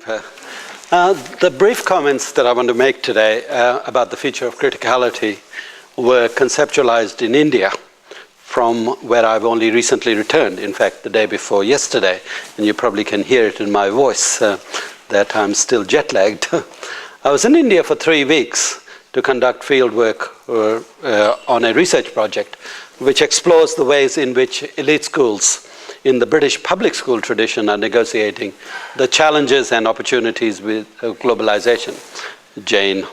The brief comments that I want to make today about the feature of criticality were conceptualized in India, from where I've only recently returned, in fact, the day before yesterday, and you probably can hear it in my voice that I'm still jet-lagged. I was in India for 3 weeks to conduct field work on a research project which explores the ways in which elite schools in the British public school tradition are negotiating the challenges and opportunities with globalization. Jane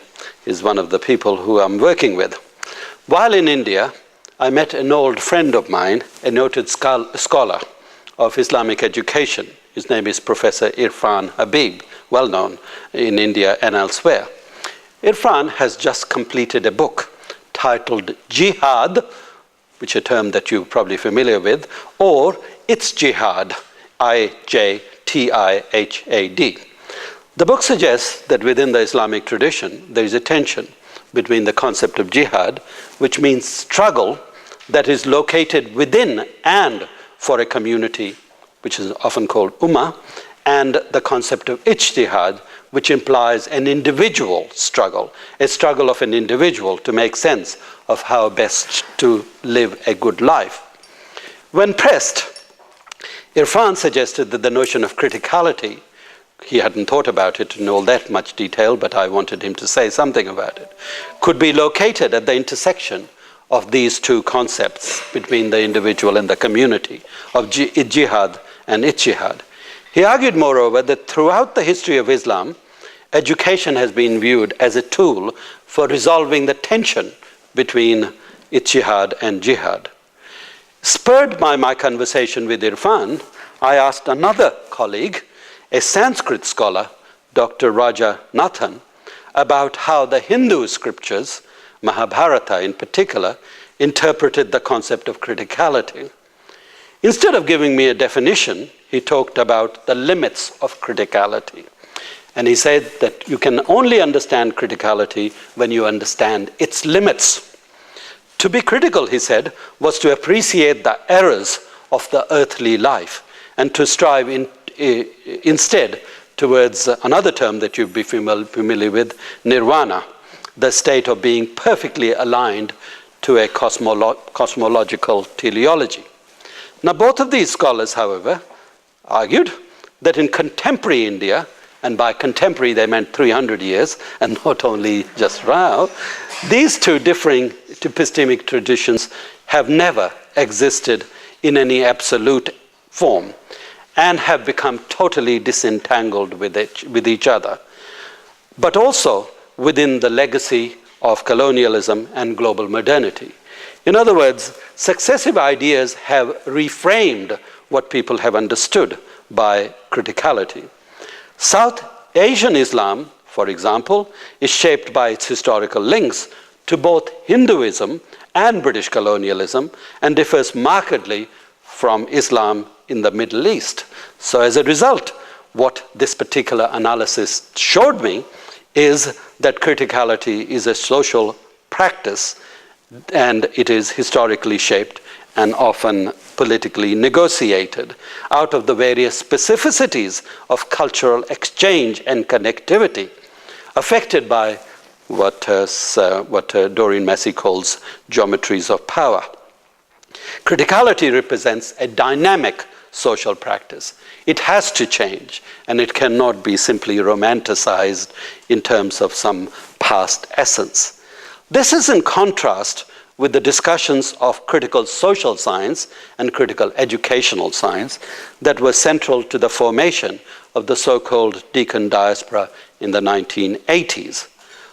is one of the people who I'm working with. While in India, I met an old friend of mine, a noted scholar of Islamic education. His name is Professor Irfan Habib, well known in India and elsewhere. Irfan has just completed a book titled Jihad, which is a term that you're probably familiar with, or It's Jihad, I-J-T-I-H-A-D. The book suggests that within the Islamic tradition, there is a tension between the concept of jihad, which means struggle that is located within and for a community, which is often called ummah, and the concept of ijtihad, which implies an individual struggle, a struggle of an individual to make sense of how best to live a good life. When pressed, Irfan suggested that the notion of criticality, he hadn't thought about it in all that much detail, but I wanted him to say something about it, could be located at the intersection of these two concepts between the individual and the community, of jihad and ijtihad. He argued, moreover, that throughout the history of Islam, education has been viewed as a tool for resolving the tension between ijtihad and jihad. Spurred by my conversation with Irfan, I asked another colleague, a Sanskrit scholar, Dr. Raja Nathan, about how the Hindu scriptures, Mahabharata in particular, interpreted the concept of criticality. Instead of giving me a definition, he talked about the limits of criticality. And he said that you can only understand criticality when you understand its limits. To be critical, he said, was to appreciate the errors of the earthly life and to strive instead towards another term that you'd be familiar with, nirvana, the state of being perfectly aligned to a cosmological teleology. Now, both of these scholars, however, argued that in contemporary India, and by contemporary they meant 300 years, and not only just now, these two differing epistemic traditions have never existed in any absolute form and have become totally disentangled with each other, but also within the legacy of colonialism and global modernity. In other words, successive ideas have reframed what people have understood by criticality. South Asian Islam, for example, is shaped by its historical links to both Hinduism and British colonialism and differs markedly from Islam in the Middle East. So as a result, what this particular analysis showed me is that criticality is a social practice and it is historically shaped and often politically negotiated out of the various specificities of cultural exchange and connectivity affected by what Doreen Massey calls geometries of power. Criticality represents a dynamic social practice. It has to change, and it cannot be simply romanticized in terms of some past essence. This is in contrast with the discussions of critical social science and critical educational science that were central to the formation of the so-called Deakin diaspora in the 1980s.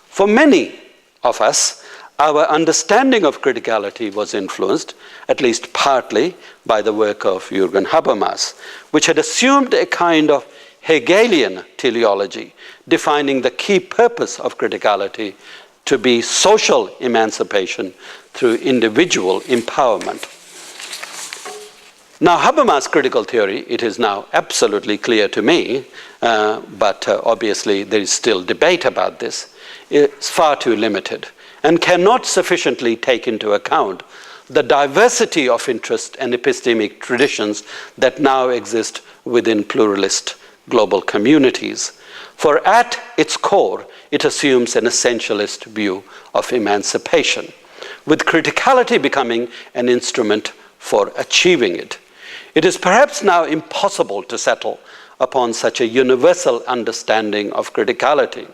For many of us, our understanding of criticality was influenced, at least partly, by the work of Jürgen Habermas, which had assumed a kind of Hegelian teleology, defining the key purpose of criticality to be social emancipation through individual empowerment. Now, Habermas' critical theory, it is now absolutely clear to me, but obviously there is still debate about this, is far too limited and cannot sufficiently take into account the diversity of interest and epistemic traditions that now exist within pluralist global communities. For at its core, it assumes an essentialist view of emancipation, with criticality becoming an instrument for achieving it. It is perhaps now impossible to settle upon such a universal understanding of criticality.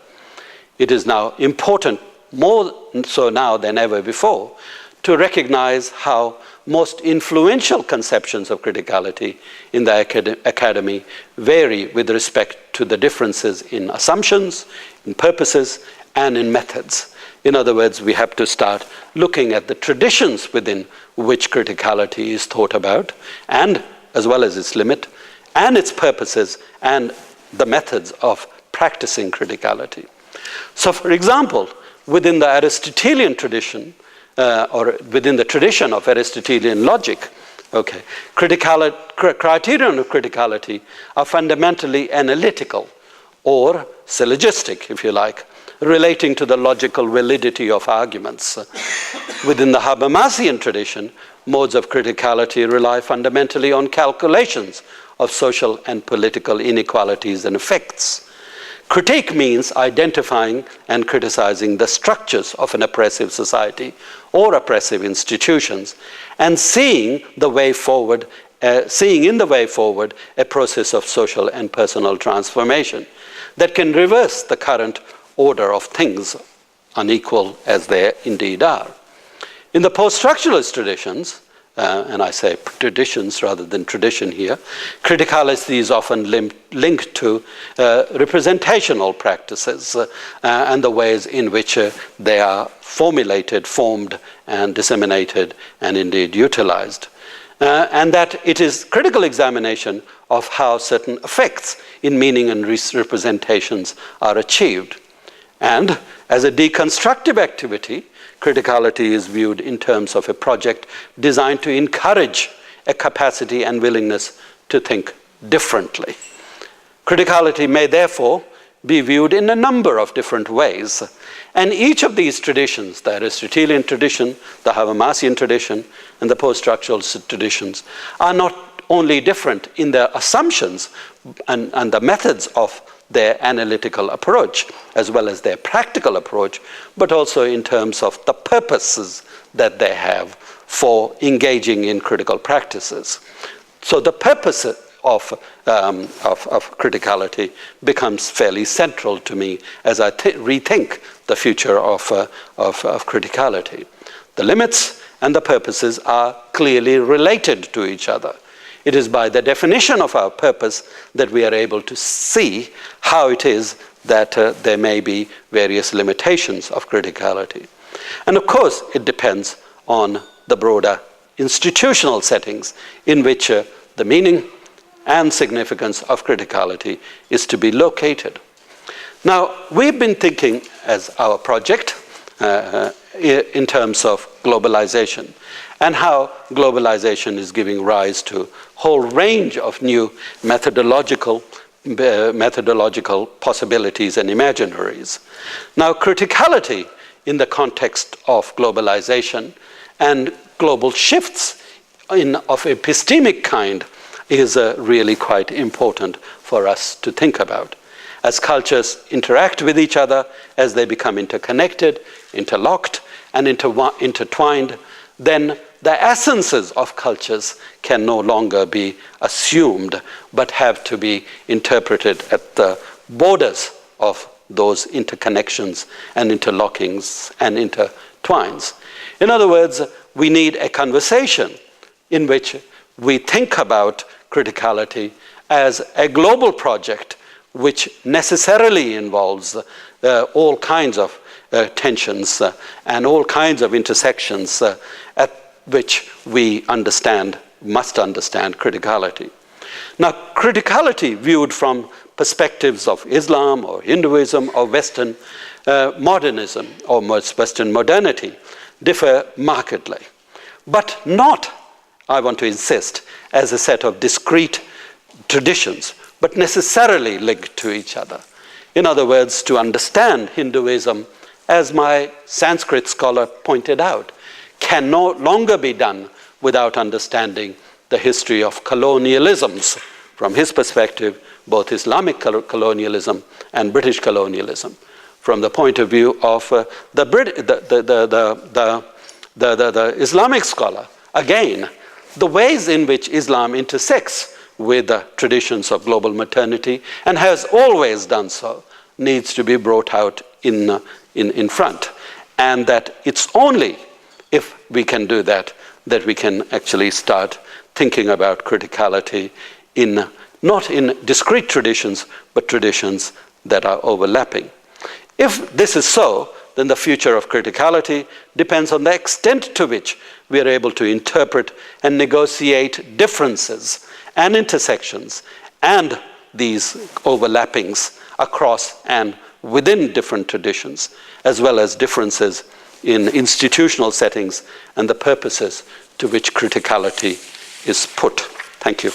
It is now important, more so now than ever before, to recognize how most influential conceptions of criticality in the academy vary with respect to the differences in assumptions, in purposes, and in methods. In other words, we have to start looking at the traditions within which criticality is thought about, and as well as its limit, and its purposes, and the methods of practicing criticality. So, for example, within the Aristotelian tradition, or within the tradition of Aristotelian logic, criterion of criticality are fundamentally analytical or syllogistic, if you like, relating to the logical validity of arguments. Within the Habermasian tradition, modes of criticality rely fundamentally on calculations of social and political inequalities and effects. Critique means identifying and criticizing the structures of an oppressive society or oppressive institutions, and seeing in the way forward a process of social and personal transformation that can reverse the current order of things, unequal as they indeed are. In the post-structuralist traditions, and I say traditions rather than tradition here, criticality is often linked to representational practices and the ways in which they are formulated, formed, and disseminated, and indeed utilized. And that it is critical examination of how certain effects in meaning and representations are achieved. And as a deconstructive activity, criticality is viewed in terms of a project designed to encourage a capacity and willingness to think differently. Criticality may therefore be viewed in a number of different ways. And each of these traditions, the Aristotelian tradition, the Habermasian tradition, and the post-structuralist traditions, are not only different in their assumptions and the methods of their analytical approach, as well as their practical approach, but also in terms of the purposes that they have for engaging in critical practices. So the purpose of criticality becomes fairly central to me as I rethink the future of criticality. The limits and the purposes are clearly related to each other. It is by the definition of our purpose that we are able to see how it is that there may be various limitations of criticality. And of course, it depends on the broader institutional settings in which the meaning and significance of criticality is to be located. Now, we've been thinking as our project in terms of globalization, and how globalization is giving rise to a whole range of new methodological possibilities and imaginaries. Now, criticality in the context of globalization and global shifts of epistemic kind is really quite important for us to think about. As cultures interact with each other, as they become interconnected, interlocked, and intertwined, then the essences of cultures can no longer be assumed, but have to be interpreted at the borders of those interconnections and interlockings and intertwines. In other words, we need a conversation in which we think about criticality as a global project which necessarily involves all kinds of tensions and all kinds of intersections at which we must understand criticality. Now, criticality viewed from perspectives of Islam or Hinduism or Western modernism or Western modernity differ markedly, but not, I want to insist, as a set of discrete traditions, but necessarily linked to each other. In other words, to understand Hinduism, as my Sanskrit scholar pointed out, can no longer be done without understanding the history of colonialisms from his perspective, both Islamic colonialism and British colonialism. From the point of view of the Islamic scholar, again, the ways in which Islam intersects with the traditions of global maternity, and has always done so, needs to be brought out in front. And that it's only if we can do that, that we can actually start thinking about criticality not in discrete traditions, but traditions that are overlapping. If this is so, then the future of criticality depends on the extent to which we are able to interpret and negotiate differences and intersections and these overlappings across and within different traditions, as well as differences in institutional settings and the purposes to which criticality is put. Thank you.